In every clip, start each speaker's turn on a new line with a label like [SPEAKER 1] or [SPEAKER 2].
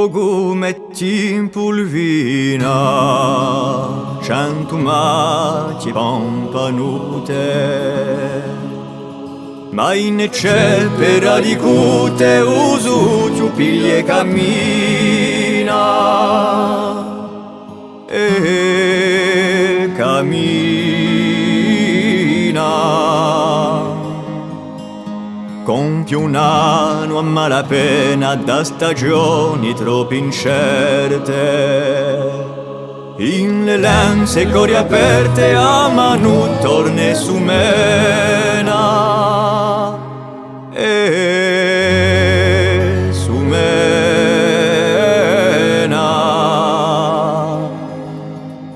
[SPEAKER 1] logo metti in pulvina, centumati pampanute, ma in c'è per alicute usu tu piglie cammina e cammina. Compie un anno a malapena da stagioni troppo incerte. In le lenze cori aperte a Manu torne su mena e su mena.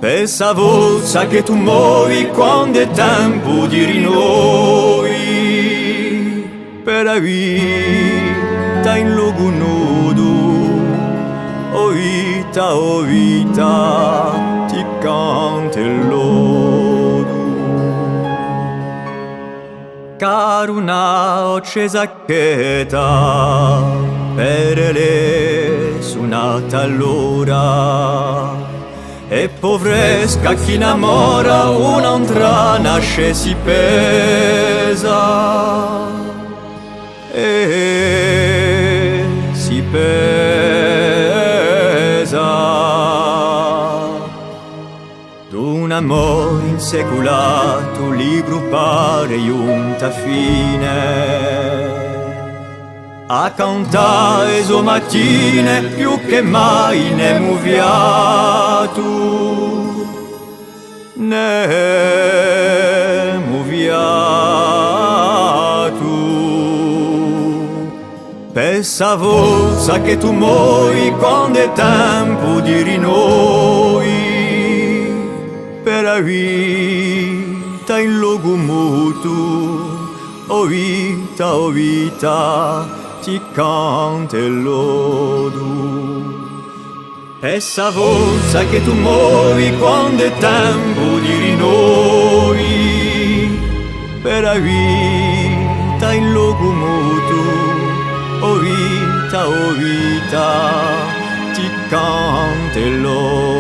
[SPEAKER 1] Pessa volza che tu muovi quando è tempo di rinnovi, per la vita in luogo nudo, o vita, ti canta il lodo. Caruna accesa cheta, per le suonata allora, e povresca chi innamora un'altra nasce si pesa. E si pesa d'un amore inseculato, libro pare giunta fine, a cantare so mattine più che mai ne muviato, ne muviato. Pessa volza che tu muovi quando è tempo di rinnovi, per la vita in luogo muto, o vita, ti canta il lodo. Pessa volza che tu muovi quando è tempo di rinnovi, per la vita in luogo muto, o vita, ti canta il lodo.